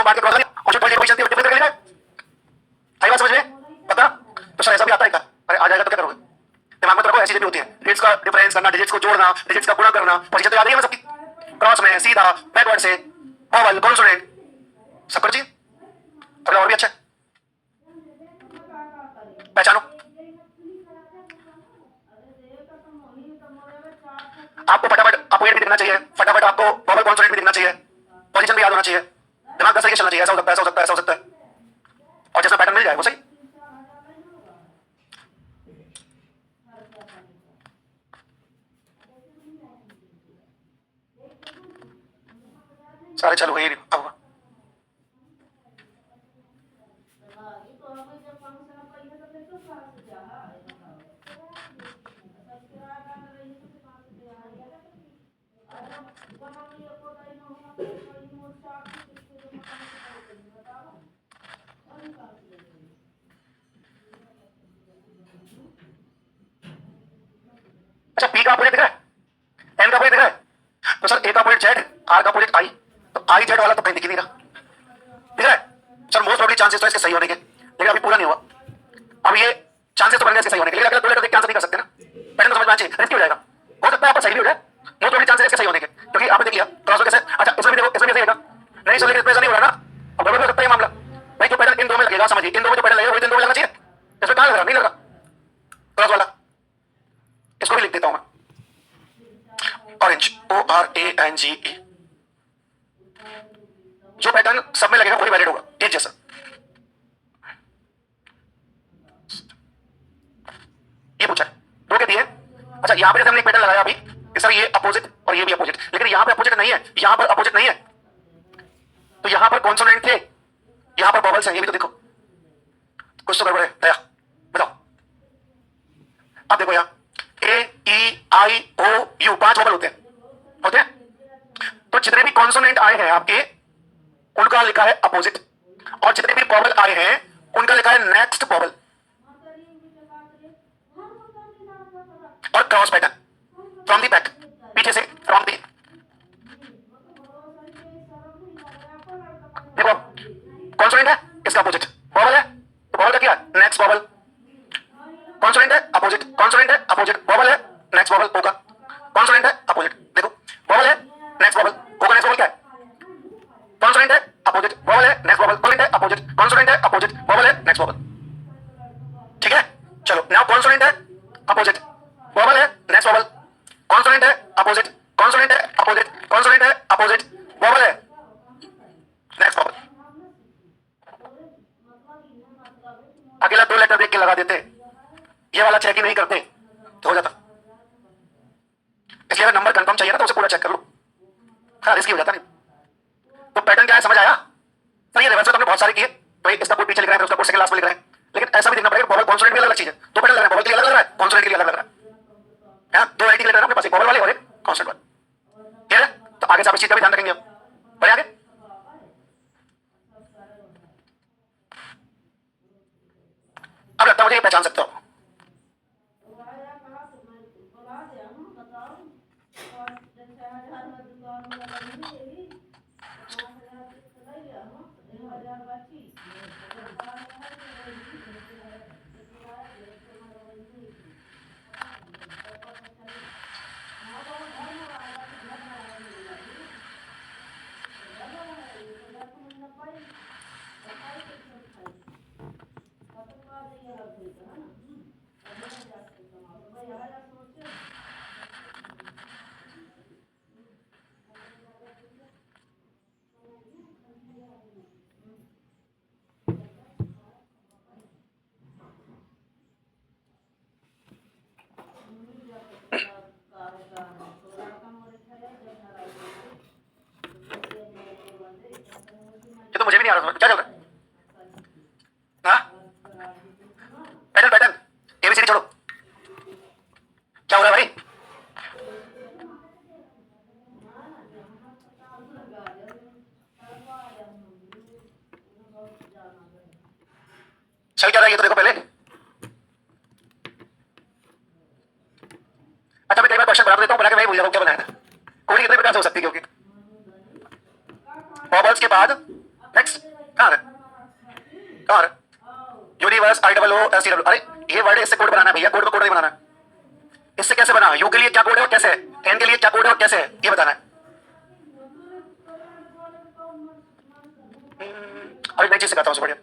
बांट के क्रॉस और जो पॉइंट चलती है डिफरेंस कर लेना। आई बात समझ में? पता? तो सर ऐसा भी आता है क्या? अरे आ जाएगा तो क्या करोगे? दिमाग में तो रखो, ऐसी चीजें भी होती है, डिजिट्स का डिफरेंस करना, डिजिट्स को जोड़ना, डिजिट्स का गुणा करना, और चीजें तो याद ही है सबकी, क्रॉस में, सीधा, बैकवर्ड से, वॉवल, कॉन्सोनेंट, सब कर चीज। अगला और भी अच्छा है, पहचानो। आपको फटाफट अपोजिट भी दिखना चाहिए, फटाफट आपको वॉवल कॉन्सोनेंट भी दिखना चाहिए, पोजीशन भी याद होना चाहिए, दिमाग 10 तरीके चलना चाहिए, ऐसा हो सकता है, ऐसा हो सकता है, ऐसा हो सकता है, और जैसा पैटर्न मिल जाए वो सही। सारे चालू हो, ये भी अब अच्छा, पी का अपोजिट दिख रहा है, एन का अपोजिट दिख रहा है, तो सर ए का अपोजिट जेड, आर का अपोजिट आई, तो आई जेड वाला तो कहीं दिख ही नहीं रहा, दिख रहा है? सर मोस्ट प्रोबेबली चांसेस तो इसके सही होने के, लेकिन अभी पूरा नहीं हुआ। अब ये चांसेस तो बन गए इसके सही होने के, लेकिन अगर दो लेटर देख के आंसर नहीं कर सकते ना, पैटर्न समझ में आना चाहिए, रिस्की हो जाएगा। हो सकता है आपका सही भी हो जाए, मोस्ट प्रोबेबली चांसेस इसके सही होने के, क्योंकि आपने देखिए क्रॉस कैसे, अच्छा इसमें भी देखो, इसमें भी सही होगा, नहीं सर लेकिन इसमें ऐसा नहीं हो रहा ना, अब गड़बड़ हो सकता है ये मामला। भाई जो पैटर्न इन दो में लगेगा, समझिए इन दो में जो पैटर्न लगेगा वही इन दो में लगना चाहिए, इसमें कहां लग रहा, नहीं लग रहा क्रॉस वाला, इसको भी लिख देता हूं मैं, ऑरेंज, ORANGE, जो पैटर्न सब में लगेगा वही वैलिड होगा, एक जैसा। ये पूछा है, दो के दिए, अच्छा यहां पे जैसे हमने एक पैटर्न लगाया अभी, सर ये अपोजिट और ये भी अपोजिट, लेकिन यहां पे अपोजिट नहीं है, यहां पर अपोजिट नहीं है, तो यहां पर कॉन्सोनेंट थे, यहां पर बबल्स हैं, ये भी तो देखो, कुछ तो गड़बड़ है, दया बताओ। अब देखो यहां AEIOU 5 बबल होते हैं, तो जितने भी कॉन्सोनेंट आए हैं आपके उनका लिखा है अपोजिट, और जितने भी बबल आए हैं उनका लिखा है नेक्स्ट बबल, और cross pattern from the back, पीछे से फ्रॉम दी, देखो कॉन्सोनेंट है इसका अपोजिट, बबल है तो बबल का क्या, नेक्स्ट बबल, कॉन्सोनेंट है अपोजिट, कॉन्सोनेंट है अपोजिट, बबल है नेक्स्ट बबल होगा, कॉन्सोनेंट है अपोजिट, देखो बबल है नेक्स्ट बबल होगा, नेक्स्ट बबल क्या है, कॉन्सोनेंट है अपोजिट, बबल है नेक्स्ट बबल, कॉन्सोनेंट है अपोजिट, कॉन्सोनेंट है अपोजिट, बबल है नेक्स्ट बबल, ठीक है? चलो नाउ कॉन्सोनेंट है अपोजिट, बबल है नेक्स्ट बबल, कॉन्सोनेंट है अपोजिट, कॉन्सोनेंट है अपोजिट, कॉन्सोनेंट है अपोजिट, बबल है नेक्स्ट बबल। अकेला दो लेटर देख के लगा देते, ये वाला चेक ही नहीं करते तो हो जाता, इसलिए अगर नंबर कंफर्म चाहिए ना तो उसे पूरा चेक कर लो, हाँ रिस्की हो जाता नहीं। तो पैटर्न क्या है समझ आया? सर ये रिवर्स तो हमने बहुत सारे किए, तो इसका कोड पीछे लिख रहा है, फिर उसका कोड सेकंड लास्ट में लिख रहा है, लेकिन ऐसा भी देखना पड़ेगा बबल कॉन्सोनेंट भी अलग अलग चीज है, दो पैटर्न लग रहा है, बबल के लिए अलग लग रहा है, कॉन्सोनेंट के लिए अलग लग रहा है, हाँ दो आईटी लेटर अपने पास, एक बबल वाले और एक कॉन्सोनेंट वाले, ठीक है? तो आगे से आप इस चीज का भी ध्यान रखेंगे, अब बढ़े आगे। अब लगता है मुझे ये पहचान सकते हो, ये तो मुझे भी नहीं आ रहा समझ क्या चल रहा है, हाँ पैटर्न पैटर्न एबीसीडी छोड़ो, क्या हो रहा है भाई? चल क्या रहा है ये तो देखो पहले, अच्छा मैं कई बार क्वेश्चन बना देता हूँ, बना के मैं भूल जाता हूँ क्या बनाया था, कोई कितने प्रकार से हो सकती है, क्योंकि बबल्स के बाद नेक्स्ट कहाँ है, कहाँ है, यूनिवर्स IOOSTW। अरे ये वर्ड है, इससे कोड बनाना है भैया, कोड में कोड नहीं बनाना है। इससे कैसे बना, यू के लिए क्या कोड है और कैसे है, एन के लिए क्या कोड है और कैसे है, ये बताना है। अभी नई चीज सिखाता हूँ बढ़िया।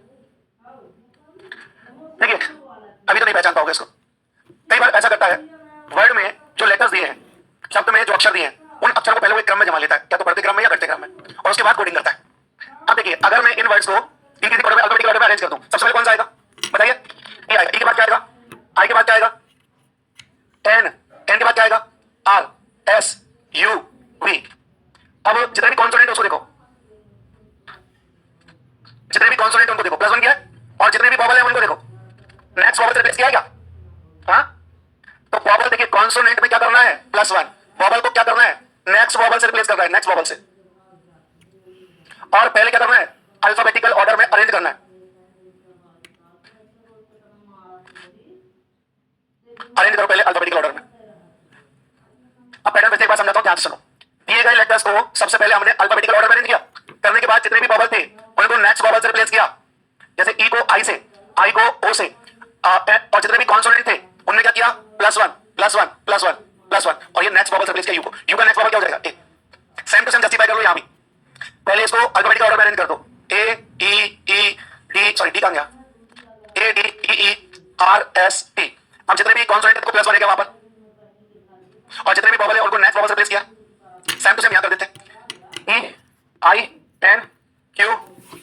देखिए अभी तो नहीं पहचान पाओगे इसको। कई बार ऐसा करता है, वर्ड में जो लेटर्स दिए हैं, शब्द में जो अक्षर दिए हैं, उन अक्षरों को पहले वो एक क्रम में जमा लेता है, या तो बढ़ते क्रम में या घटते क्रम में, और उसके बाद कोडिंग करता है। अब देखिए अगर मैं इन वर्ड्स को इनकी ऑर्डर में, अल्फाबेटिकल ऑर्डर में अरेंज कर दूं, सबसे पहले कौन सा आएगा बताइए, ए आएगा। ई के बाद क्या आएगा, आई के बाद क्या आएगा, एन, एन के बाद क्या आएगा, आर एस यू वी। अब जितने भी कॉन्सोनेंट है उसको देखो, जितने भी कॉन्सोनेंट उनको देखो, +1 किया है, और जितने भी वॉवल है उनको देखो, नेक्स्ट वॉवल से रिप्लेस किया है क्या, हाँ। तो वॉवल देखिए कॉन्सोनेंट में क्या करना है, +1, वॉवल को क्या करना है, नेक्स्ट वॉवल से रिप्लेस करना है, नेक्स्ट वॉवल से, और पहले क्या करना है, अल्फाबेटिकल ऑर्डर में अरेंज करना है। अरेंज करो पहले अल्फाबेटिकल ऑर्डर में। अब पैटर्न वैसे एक बार समझाता हूं, ध्यान से सुनो। दिए गए लेटर्स को सबसे पहले हमने अल्फाबेटिकल ऑर्डर में अरेंज किया, करने के बाद जितने भी वॉवल थे उनको नेक्स्ट वॉवल से रिप्लेस किया, जैसे ई को आई से, आई को ओ से, और जितने भी कॉन्सोनेंट थे उनने क्या किया, +1 +1 +1 +1, और ये नेक्स्ट वॉवल से रिप्लेस किया यू को। यू का नेक्स्ट वॉवल क्या हो जाएगा, ए। सेम टू सेम जस्टिफाई कर लो यहां भी, पहले इसको अल्फाबेटिकल ऑर्डर में अरेंज कर दो, ए ई डी, सॉरी डी कहां गया, A D E R S T. अब जितने भी कॉन्सोनेंट को +1 है क्या वहां पर, और जितने भी वॉवल है उनको नेक्स्ट वॉवल से रिप्लेस किया, सेम टू सेम यहां कर देते हैं, E I N Q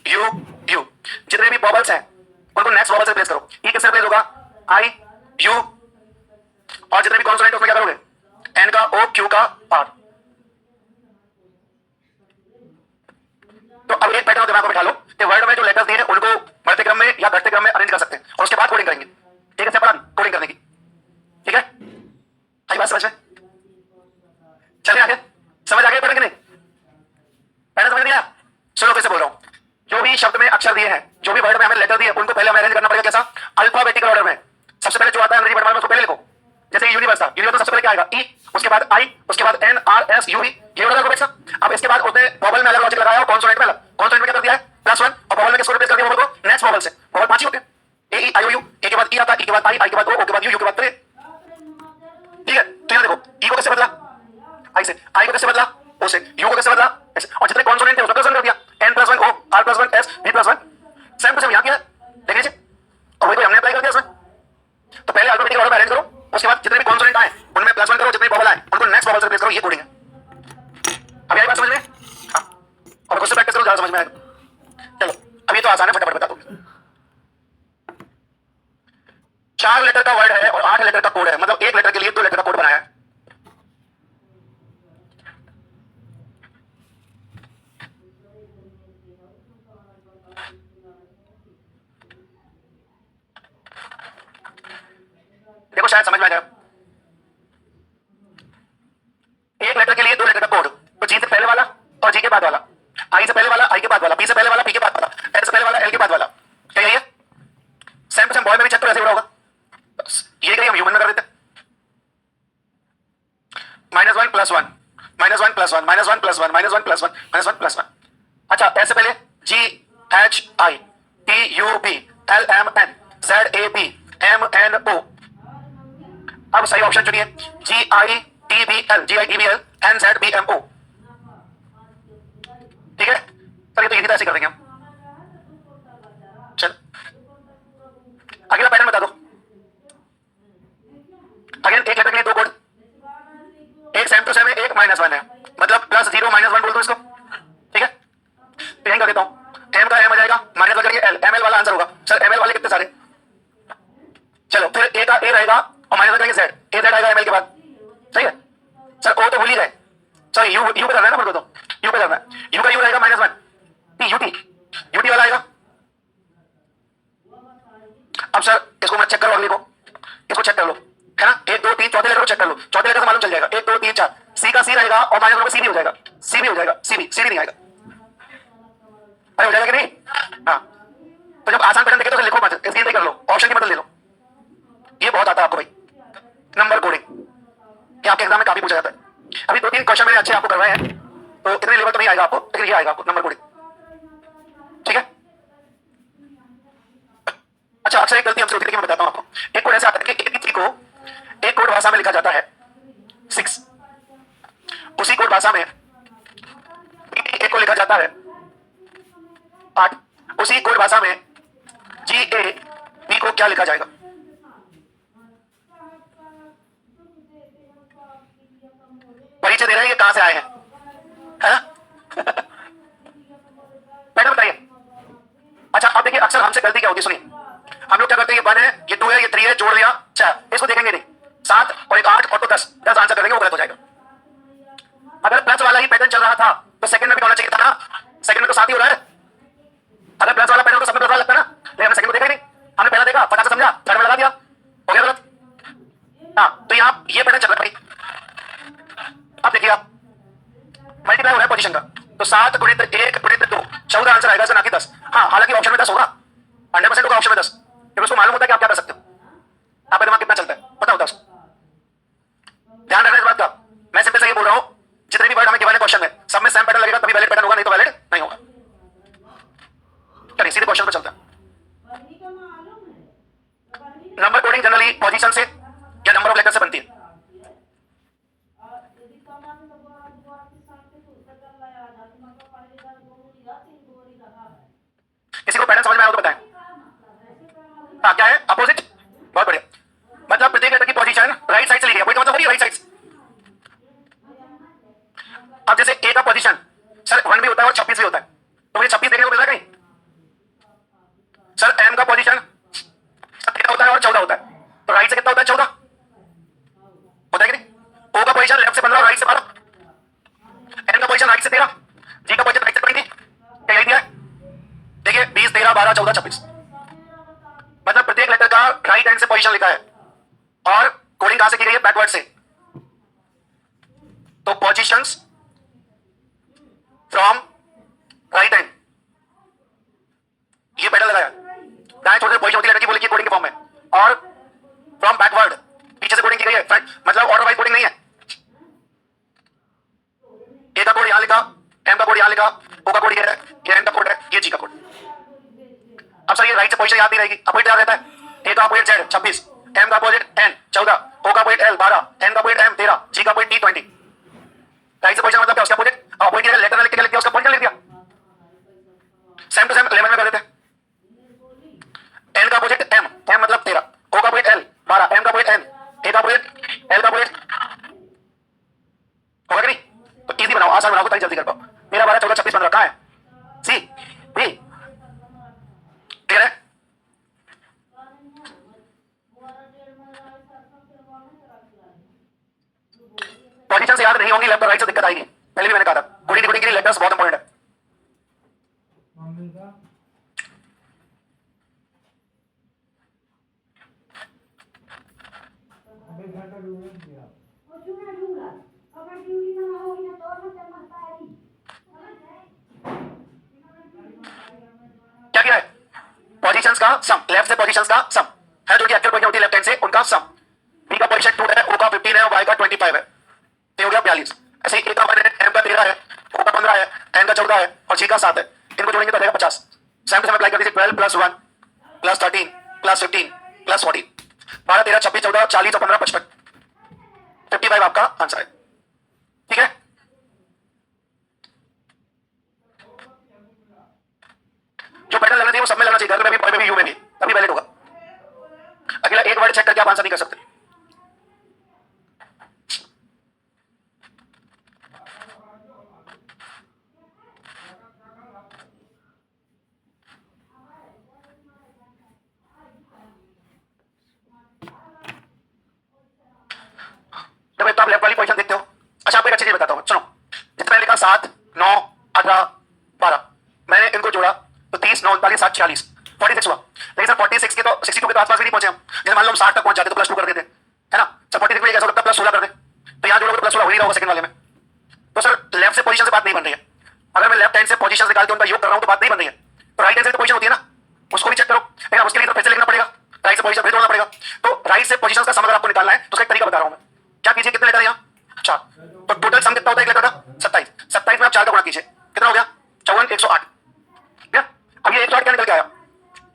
U U. जितने भी वॉवल्स हैं उनको नेक्स्ट वॉवल से रिप्लेस करो, ई किससे रिप्लेस होगा, आई यू, और जितने भी कॉन्सोनेंट उसमें क्या करोगे, एन का ओ क्यू का आर। तो अब एक पैटर्न दिमाग में बिठा लो कि वर्ड में जो लेटर्स दिए हैं उनको बढ़ते क्रम में या घटते क्रम में अरेंज कर सकते हैं, और उसके बाद कोडिंग करेंगे। ठीक है, सेपरेट कोडिंग करने की, ठीक है, आई बात समझ में, चलिए आगे, समझ आ गया पैटर्न कि नहीं, पैटर्न समझ नहीं आया, सुनो फिर से बोल रहा हूं। जो भी शब्द में अक्षर दिए हैं, जो भी वर्ड में हमें लेटर दिए, उनको पहले हमें अरेंज करना पड़ेगा, कैसा, अल्फाबेटिकल ऑर्डर में। सबसे पहले जो आता है अंग्रेजी वर्ड में उसको पहले लिखो, जैसे यूनिवर्स था, यूनिवर्स सबसे पहले क्या आएगा, ई, उसके बाद आई, उसके बाद N R S U V, ये ऑर्डर अल्फाबेट था। अब इसके बाद होते वॉवल में अलग लॉजिक लगाया और कॉन्सोनेंट में अलग, कॉन्सोनेंट में क्या कर दिया है, +1, और वॉवल में किसको रिप्लेस कर दिया, वॉवल को नेक्स्ट वॉवल से। वॉवल 5 ही होते हैं, ए ई आई ओ यू, ए के बाद ई आता है, ई के बाद आई के बाद ओ के बाद यू के बाद 3। ठीक है, तो यहां देखो, ई को कैसे बदला, आई से, आई को कैसे बदला, ओ से, यू को कैसे बदला, ऐसे, और जितने कॉन्सोनेंट थे उसको +1 कर दिया, n +1 O, r +1 s, v +1, same to same यहां किया, देख लीजिए, और वही हमने अप्लाई कर दिया इसमें। तो पहले अल्फाबेटिकल ऑर्डर में अरेंज करो, उसके बाद जितने भी कॉन्सोनेंट आए उनमें +1 करो, जितने वॉवल आए उनको नेक्स्ट वॉवल से रिप्लेस करो, ये कोडिंग है। अभी आई बात समझ में, हां, और खुद से प्रैक्टिस करो, ज्यादा समझ में आएगा। चलो अब ये तो आसान है, फटाफट बता दो। 4 लेटर का वर्ड है और 8 लेटर का कोड है, मतलब एक लेटर के लिए 2 लेटर का कोड बनाया है। देखो शायद समझ में आ जाए, एक लेटर के लिए 2 लेटर का कोड, तो जी से पहले वाला और जी के बाद वाला, आई से पहले वाला आई के बाद वाला, बी से पहले वाला बी के बाद वाला, एल से पहले वाला एल के बाद वाला, क्या यही है, सेम टू सेम बॉय में भी चेक करो, ऐसे हो रहा होगा। ये करिए हम ह्यूमन में कर देते हैं, -1 +1 -1 +1 -1 +1 -1 +1 -1 +1। अच्छा, ऐसे पहले G H I T U B L M N Z A B M N O. अब सही ऑप्शन चुनिए, G I T B L N Z B M O. ठीक है सर, ये तो इसी तरह से कर देंगे हम। चल अगला पैटर्न बता दो। अगेन एक लेटर के लिए 2 कोड, एक सेम टू सेम है, एक -1 है, मतलब +0 -1 बोल दो इसको। ठीक है, तो यही कर देता हूं, एम का एम आ जाएगा, -1 करके एल, एम एल वाला आंसर होगा। सर एम एल वाले कितने सारे, चलो फिर ए का ए रहेगा और -1 करेंगे जेड, ए जेड आएगा एम एल के बाद। सही है सर, ओ तो भूल ही गए, सॉरी यू पे करना है ना, बोल दो यू पे करना है, यू का यू रहेगा -1, टी यूटी वाला आएगा। अब सर इसको मैं चेक करो, अगले को इसको चेक कर लो, है ना, 1 2 3 चौथे लेटर को चेक कर लो, चौथे लेटर से मालूम चल जाएगा, 1 2 3 4, सी का सी रहेगा और -1 का सी भी हो जाएगा, सी भी हो जाएगा, सी भी नहीं आएगा। अरे हो जाएगा कि नहीं, हाँ। तो जब आसान पैटर्न देखे तो लिखो मत, स्क्रीन पे कर लो, ऑप्शन की मदद ले लो, ये बहुत आता है आपको भाई, नंबर कोडिंग, कि आपके एग्जाम में काफी पूछा जाता है। अभी 2-3 क्वेश्चन मैंने अच्छे आपको करवाए हैं, तो इतने लेवल तो नहीं आएगा आपको, लेकिन ये आएगा आपको नंबर कोडिंग। भाषा में लिखा जाता है 6। उसी कोड भाषा में BTA को लिखा जाता है 8। उसी कोड भाषा में GAB को क्या लिखा जाएगा? परिचय दे रहे हैं, ये कहां से आए हैं, है ना? मैडम बताइए। अच्छा अब देखिए, अक्सर हमसे गलती क्या होती है, सुनिए। हम लोग क्या करते हैं, ये 1 है, ये 2 है, ये 3 है, जोड़ दिया 4, इसको देखेंगे नहीं। 7 और एक 8 और तो 10 आंसर करेंगे, वो गलत हो जाएगा। अगर प्लस वाला ही पैटर्न चल रहा था तो सेकंड में भी होना चाहिए था ना। सेकंड में तो 7 ही हो रहा है। अगर प्लस वाला पैटर्न तो सब में प्लस वाला लगता है ना, लेकिन हमने सेकंड को देखा ही नहीं। हमने पहला देखा, फटाफट समझा, थर्ड में लगा दिया, हो गया गलत। हाँ, तो यहाँ ये पैटर्न चल रहा है भाई। अब देखिए, आप मल्टीप्लाई हो रहा है पोजीशन का, तो 7 गुणित 1 गुणित 2 14 आंसर आएगा, ना कि 10। हाँ, हालांकि ऑप्शन में 10 होगा, 100% होगा ऑप्शन में 10, क्योंकि उसको मालूम होता है कि आप क्या कर सकते हो, आपका दिमाग कितना चलता है पता होता है उसको। ध्यान रखना इस बात का। मैं सिंपल से ये बोल रहा हूं, जितने भी वर्ड हमें गिवन है क्वेश्चन में, सब में सेम पैटर्न लगेगा तभी वैलिड पैटर्न होगा, नहीं तो वैलिड नहीं होगा। चलिए सीधे क्वेश्चन पर चलते हैं। नंबर कोडिंग जनरली पोजीशन से या नंबर ऑफ लेटर से बनती है? किसी को पैटर्न समझ में आया तो बताएं। हाँ, क्या है? अपोजिट। बहुत बढ़िया। मतलब प्रत्येक लेटर की पोजीशन राइट साइड से ली गई, कोई मतलब हो रही है राइट साइड से। अब जैसे ए का पोजीशन सर 1 भी होता है और 26 भी होता है, तो मुझे 26 देखने को मिल रहा है कहीं? सर एम का पोजीशन 13 होता है और 14 होता है, तो राइट से कितना होता है? 14 होता है कि नहीं? ओ का पोजीशन लेफ्ट से 15 और राइट से 12, एन का पोजीशन राइट से 13, जी का पोजीशन राइट से 20, क्या यही दिया है? देखिए 20 13 12 14 26, मतलब प्रत्येक लेटर का राइट हैंड से पोजीशन लिखा है और कोडिंग कहां से की गई है? बैकवर्ड से। तो पोजीशंस फ्रॉम राइट हैंड, ये पैटर्न लगाया। दाएं छोटे पोजीशन होती है लेटर की, वो लिखी कोडिंग के फॉर्म में, और फ्रॉम बैकवर्ड पीछे से कोडिंग की गई है, फ्रंट मतलब ऑर्डर वाइज कोडिंग नहीं है। ए का कोड यहां लिखा, एम का कोड यहां लिखा, ओ का कोड ये है, ये एन का कोड है, ये जी का कोड। अब सर ये राइट से पोजीशन याद नहीं रहेगी, अपोजिट याद रहता है। ए का अपोजिट जेड 26, एम का अपोजिट एन 14, ओ का अपोजिट एल 12, एन का अपोजिट एम 13, जी का अपोजिट डी 20। राइट से पोजीशन मतलब क्या? उसका अपोजिट। अपोजिट लेटर में लिख के लिख दिया, उसका पोजीशन लिख दिया। सेम टू सेम 11 में कर देते हैं। एन का अपोजिट एम, एम मतलब 13, ओ का अपोजिट एल 12, एम का अपोजिट एन, ए का अपोजिट एल का अपोजिट, होगा कि नहीं? तो इजी बनाओ, आसान बनाओ, ताकि जल्दी कर पाओ। मेरा 12 14 26 15 कहां है? C B. क्लियर है? पोजीशन से याद नहीं होंगी, लेफ्ट और राइट से दिक्कत आएगी। पहले भी मैंने कहा था, कोडिंग के लिए लेटर्स बहुत इंपॉर्टेंट है। क्या किया है? पोजीशंस का सम, लेफ्ट से पोजीशंस का सम है, जो कि एक्चुअल पोजीशन होती है लेफ्ट हैंड से, उनका सम। बी का पोजीशन 2 है, ओ का 15 है और वाई का 25 है, तो हो गया 42। ऐसे ही ए का 1 है, एम का 13 है, ओ का 15 है, एन का 14 है और जी का 7 है, इनको जोड़ेंगे तो आ जाएगा 50। सेम टू सेम अप्लाई कर दीजिए। 12 + 1 + 13 + 15 + 14, 12 13 26 14 40 और 15 55, 55 आपका आंसर है। ठीक है? जो पैटर्न लगना चाहिए वो सब में लगना चाहिए, गर्ल में भी, बॉय में भी, यू में भी, तभी वैलिड होगा। अकेला एक वर्ड चेक करके आप आंसर नहीं कर सकते। जब एक तो आप लेफ्ट वाली पोजीशन देखते हो। अच्छा, आपको एक अच्छी चीज बताता हूँ, सुनो। जिसमें लिखा 7 9 18 12, मैंने इनको जोड़ा तो 30 9 39 7 46 46 हुआ। लेकिन सर 46 के तो 62 के तो आसपास भी नहीं पहुंचे हम। जैसे मान लो हम 60 तक पहुंच जाते तो +2 कर देते, है ना? सर 46 में कैसा लगता है? +16 कर दे, तो यहाँ जोड़ोगे तो +16 हो ही रहा होगा सेकंड वाले में। तो सर लेफ्ट से पोजीशन से बात नहीं बन रही है। अगर मैं लेफ्ट हैंड से पोजीशन निकाल के उनका योग कर रहा हूँ तो बात नहीं बन रही है। तो राइट हैंड से तो पोजीशन होती है ना, उसको भी चेक करो। लेकिन उसके लिए तो फिर से लिखना पड़ेगा, राइट से पोजीशन फिर जोड़ना पड़ेगा। तो राइट से पोजीशन का सम अगर आपको निकालना है तो उसका एक तरीका बता रहा हूँ मैं। क्या कीजिए, कितने लेटर है यहाँ? 4, तो टोटल सम कितना होता है एक लेटर का? 27। 27 में आप 4 का गुणा कीजिए, कितना हो गया? 54 108। अब ये 108 क्या निकल के आया?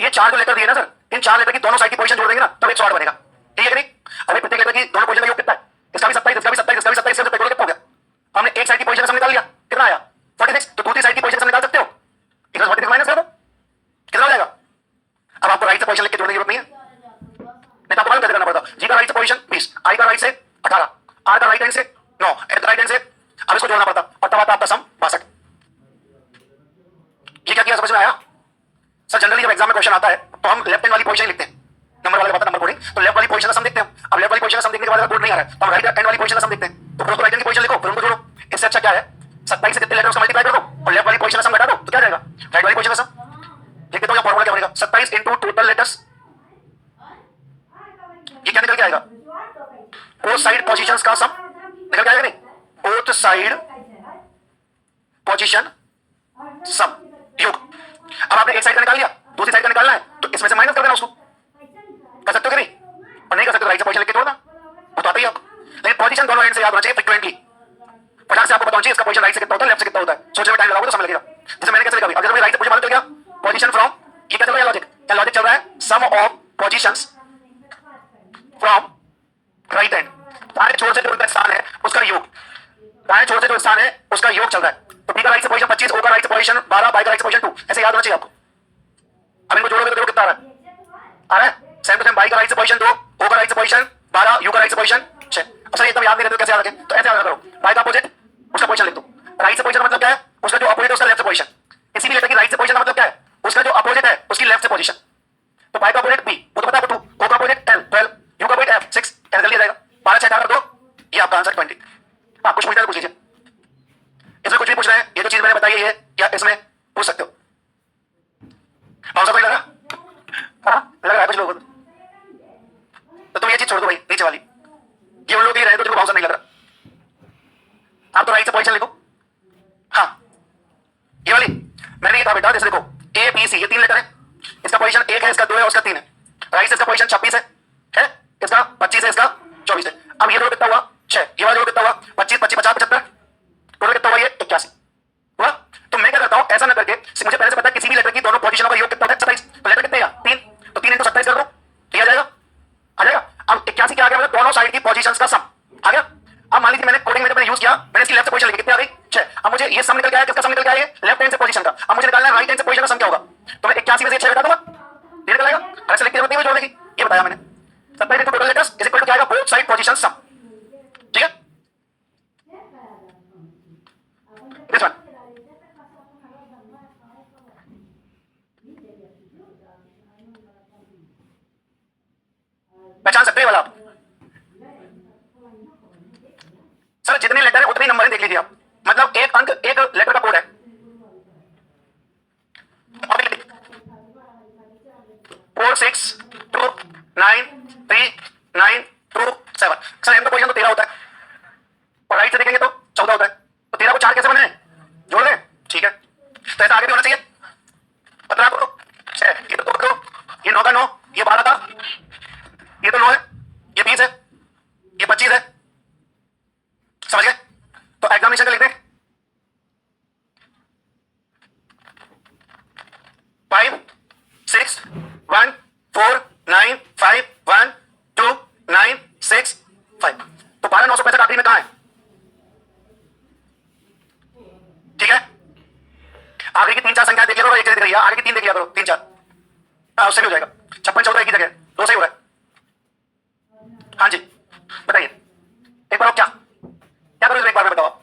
ये 4 जो लेटर दिए ना सर, इन 4 लेटर की दोनों साइड की पोजीशन जोड़ देंगे ना, तब 108 बनेगा। ठीक है कि नहीं? अरे प्रत्येक लेटर की दोनों पोजीशन का योग कितना है? इसका भी 27, इसका भी 27, इसका भी 27, इसका टोटल कितना हो गया? हमने एक साइड की पोजीशन का सम निकाल लिया, कितना आया? 46। तो दूसरी साइड की पोजीशन का सम निकाल सकते हो, इक्वल 46 माइनस कर दो, कितना हो जाएगा? अब आपको राइट से पोजीशन लिख के जोड़ने की जरूरत नहीं है, नहीं तो आपको मालूम कैसे करना पड़ता। जी का राइट से पोजीशन 20, आई का राइट से 18, आर का राइट हैंड से 9, एल का राइट हैंड से, अब इसको जोड़ना पड़ता और तब आता आपका सम 62। ये क्या किया, समझ में आया? सर जनरली जब एग्जाम में क्वेश्चन आता है तो हम लेफ्ट हैंड वाली पोजीशन लिखते हैं, नंबर वाले बताते नंबर कोडिंग, तो लेफ्ट वाली पोजीशन का सम देखते हैं। अब लेफ्ट वाली पोजीशन का सम देखने के बाद अगर कोड नहीं आ रहा है तो हम राइट हैंड वाली पोजीशन का सम देखते हैं। तो फिर राइट हैंड की पोजीशन लिखो, फिर उनको जोड़ो। इससे अच्छा क्या है, 27 से कितने लेटर्स का मल्टीप्लाई कर दो और लेफ्ट वाली पोजीशन का सम घटा दो, तो क्या जाएगा? राइट वाली पोजीशन का सम लिख देता हूं, फॉर्मूला क्या बनेगा? 27 इनटू टोटल लेटर्स, ये क्या निकल के आएगा? बोथ साइड पोजीशंस का सम निकल के आएगा नहीं? बोथ साइड पोजीशन सम योग। अब आपने एक साइड का निकाल लिया, दूसरी साइड का निकालना है तो इसमें से माइनस कर देना उसको, कर सकते हो कि नहीं? और नहीं कर सकते तो राइट से पोजीशन लिख के जोड़ना, वो तो आता ही आपको। लेकिन पोजीशन दोनों एंड से याद होना चाहिए फ्रीक्वेंटली। फटाक से आपको बताना चाहिए इसका पोजीशन राइट से कितना होता है, लेफ्ट से कितना होता है। सोचने में टाइम लगाओगे तो समय लगेगा। जैसे मैंने कैसे लिखा, अगर मैं राइट से पोजीशन मालूम चल गया, पोजीशन फ्रॉम, ये क्या चल रहा है लॉजिक? क्या लॉजिक चल रहा है? Sum of positions from right hand, दाएं छोर से जो स्थान है उसका योग, दाएं छोर से जो स्थान है उसका योग चल रहा है। तो पी का राइट से पोजीशन 25, ओ का राइट से पोजीशन 12, बाई का राइट से पोजीशन 2, ऐसे याद होना चाहिए आपको। अब इनको जोड़ोगे तो देखो कितना आ रहा है, आ रहा है सेम टू सेम। बाई का राइट से पोजीशन 2, ओ का राइट से पोजीशन 12, यू का राइट से पोजीशन 6। अब सर एकदम याद नहीं रहते तो कैसे याद रखें? तो ऐसे याद करो, बाई का अपोजिट उसका पोजीशन लिख दो। राइट से पोजीशन का मतलब क्या है? उसका जो अपोजिट है उसका लेफ्ट से पोजीशन। किसी भी लेटर की राइट से पोजीशन का मतलब क्या है? उसका जो अपोजिट है उसकी लेफ्ट से पोजीशन। तो बाई का अपोजिट बी, वो तो पता है 2, ओ का अपोजिट एल 12, यू का अपोजिट एफ 6, ऐसे जल्दी आ जाएगा। 12 6 कर दो, ये आपका आंसर 20। हाँ कुछ पूछना है पूछ लीजिए, इसमें कुछ भी पूछ रहे हैं, ये जो चीज मैंने बताई है या इसमें पूछ सकते हो। बाउंसर को लगा? हाँ लग रहा है कुछ लोगों को, तो तुम ये चीज छोड़ दो भाई, नीचे वाली ये उन लोगों के लिए रहे तो जिनको बाउंसर नहीं लग रहा। आप तो राइट से पोजीशन लिखो। हाँ ये वाली मैंने ये कहा बेटा, जैसे देखो ए बी सी ये 3 लेटर है, इसका पोजीशन 1 है, इसका 2 है, उसका 3 है। राइट से इसका पोजीशन 26 है, इसका 25 है, इसका 24 है। अब ये जोड़ कितना हुआ? 6, ये वाला जोड़ कितना हुआ? 25 25 50 75, टोटल कितना हुआ? ये 81 हुआ। तो मैं क्या करता हूं, ऐसा ना करके मुझे पहले से पता है किसी भी लेटर की दोनों पोजीशनों का योग कितना है 27, तो लेटर कितने या 3, तो 3 × 27 कर दो, ठीक आ जाएगा, आ जाएगा। अब 81 क्या आ गया? मतलब दोनों साइड की पोजीशंस का सम आ गया। अब मान लीजिए मैंने कोडिंग में जब मैंने यूज किया, मैंने इसकी लेफ्ट से पोजीशन लिखी, कितनी आ गई? 6। अब मुझे ये सम निकल के आया, किसका सम निकल के आया? लेफ्ट हैंड से पोजीशन का। अब मुझे निकालना है राइट हैंड से पोजीशन का सम क्या होगा, तो मैं 81 में से 6 घटा दूंगा, ये निकल आएगा। ऐसे लिख के जरूरत नहीं है जोड़ने की, ये बताया मैंने। 27 into total letters is equal to क्या आएगा? बोथ साइड पोजीशन सम, ठीक है। दिस वन पहचान सकते हैं वाला आप? सर जितने लेटर है उतने नंबर है, देख लीजिए आप, मतलब एक अंक एक लेटर का कोड है। 4 6 2 9 3 9 2 7। सर एम का पोजीशन तो 13 होता है और राइट से देखेंगे तो 14 होता है, तो 13 को 4 कैसे बने? जोड़ दें, ठीक है। तो ऐसा आगे भी होना चाहिए। 15 को 6, ये तो 2 को, ये 9 का 9, ये 12 का, ये तो 9 है, ये 20 है, ये 25 है, समझ गए? तो एग्जामिनेशन का लिख दें 5 6 1 4 9 5 1 2 9 6 5। तो 12 965 आखिरी में कहां है? ठीक है, आखिरी की 3 4 संख्या देख लिया करो, एक जगह दिख रही है, आगे की 3 देख लिया करो, 3 4, हाँ उससे भी हो जाएगा। 56 14 एक ही जगह, 2 सही हो रहा है। हाँ जी बताइए एक बार, क्या क्या करो एक बार में बताओ।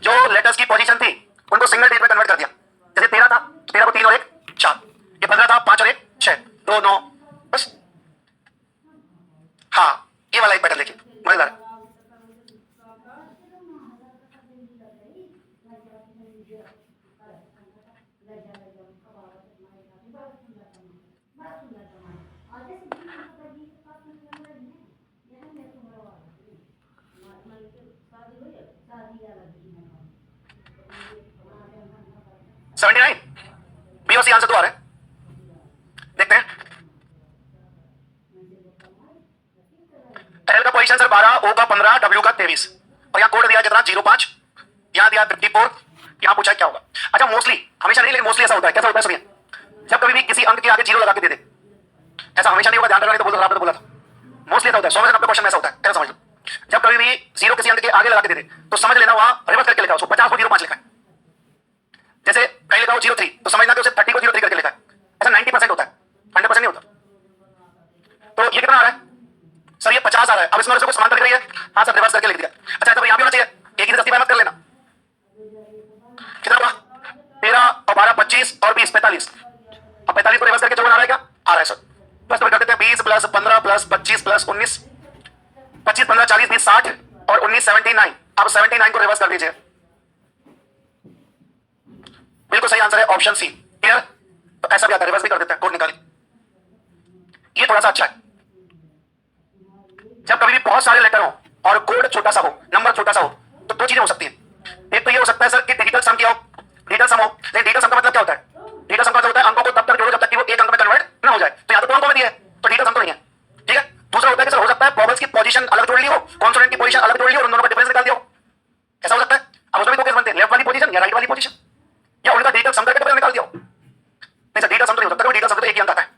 जो लेटर्स की पोजीशन थी उनको सिंगल डिजिट में कन्वर्ट कर दिया। जैसे 13 था, 13 को 3 और 1 4, ये 15 था, 5 और 1 6, 2 9, बस। हाँ ये वाला एक पैटर्न देखिए, मजेदार है। बी और सी आंसर 2 आ रहे हैं, देखते हैं। एल का पोजीशन सर 12, ओ का 15, डब्ल्यू का 23 और यहाँ कोड दिया कितना 05, यहाँ दिया 54, यहाँ पूछा क्या होगा। अच्छा मोस्टली, हमेशा नहीं लेकिन मोस्टली ऐसा होता है, कैसा होता है सुनिए, जब कभी भी किसी अंक के आगे 0 लगा के दे दे, ऐसा हमेशा नहीं होगा, ध्यान रखना, तो बोल रहा था। मोस्टली ऐसा होता है, 100 में से 90 क्वेश्चन में ऐसा होता है, ऐसा समझ लो। जब कभी भी जीरो किसी अंक के आगे लगा के दे दे तो समझ लेना वहां रिवर्स करके लिखा है, उसको 50 को 05 लिखा है। जैसे कहीं लिखा हो 03 तो समझना कि उसे 30 को 03 करके लिखा है। ऐसा 90% होता है, 100% नहीं होता। तो ये कितना आ रहा है सर? ये 50 आ रहा है। अब इसमें को समांतर दिख रही है, हाँ सर रिवर्स करके लिख दिया। अच्छा तो यहाँ भी होना चाहिए, एक ही 10 की मेहनत कर लेना। कितना हुआ? 13 और 12 25 और 20 45। अब 45 को रिवर्स करके जो बना रहा है क्या आ रहा है सर? प्लस तो कर देते हैं 20 प्लस 15 प्लस 25 प्लस 19, 25 15 40 20 60 और 19 79। अब 79 को रिवर्स कर दीजिए। बिल्कुल सही आंसर है ऑप्शन सी। क्लियर? तो ऐसा भी आता है, रिवर्स भी कर देते हैं, कोड निकाली। ये थोड़ा सा अच्छा है। जब कभी भी बहुत सारे लेटर हो और कोड छोटा सा हो, नंबर छोटा सा हो, तो दो चीजें हो सकती है। एक तो ये हो सकता है सर कि डिजिटल सम किया हो, डिजिटल सम हो। लेकिन डिजिटल सम का मतलब क्या होता है? डिजिटल सम का मतलब होता है अंकों को तब तक जोड़ो जब तक कि वो एक अंक में कन्वर्ट ना हो जाए। तो यहाँ तो दो अंकों में दिया है, तो डिजिटल सम तो नहीं है। ठीक है। दूसरा होता है कि सर हो सकता है वॉवल्स की पोजीशन अलग जोड़ ली हो, कॉन्सोनेंट की पोजीशन अलग जोड़ ली हो और उन दोनों का डिफरेंस निकाल दिया हो। ऐसा हो सकता है। अब उसमें भी दो केस बनते हैं, लेफ्ट वाली पोजीशन या राइट वाली पोजीशन, या उनका डिजिटल सम करके डिफरेंस निकाल दिया हो। नहीं सर डिजिटल सम तो नहीं हो सकता, डिजिटल सम तो एक ही अंक आता है।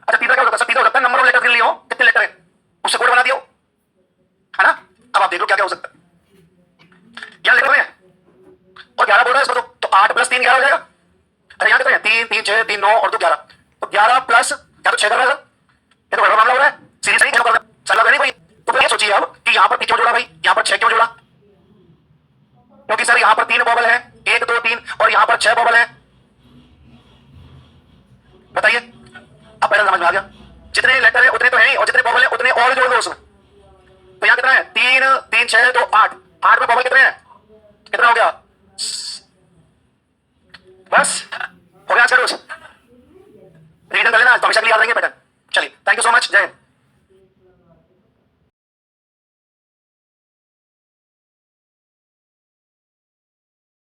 अच्छा तीसरा क्या हो सकता है? तीसरा हो सकता है नंबर ऑफ लेटर गिन लिए हो, कितने लेटर है उससे कोड बना दिया हो, है ना? अब आप देख लो क्या क्या हो सकता है। क्या लेटर है और 11 बोल रहा है इसको, तो 8 प्लस 3 11 हो जाएगा। अरे यहाँ कितने हैं? 3 3 6 3 9 और 2 11, तो 11 प्लस या तो 6 कर रहा है सर। ये तो बड़ा मामला हो रहा है, सीरीज नहीं कर रहा चल रहा नहीं कोई। तो फिर ये सोचिए अब कि यहाँ पर 3 क्यों जोड़ा भाई, यहाँ पर 6 क्यों जोड़ा? क्योंकि सर यहाँ पर 3 बबल है, 1 2 3 और यहाँ पर 6 बबल है। बताइए अब पहले समझ में आ गया। जितने लेटर है उतने तो है और जितने बबल है उतने और जोड़ दो उसमें। तो यहाँ कितना है? 3 3 6 तो 8, 8 में बबल कितने हैं? कितना हो गया? बस हो गया आज का रोज। रिवीजन कर लेना, तो हमेशा के लिए याद रहेंगे पैटर्न। चलिए थैंक यू सो मच, जय हिंद।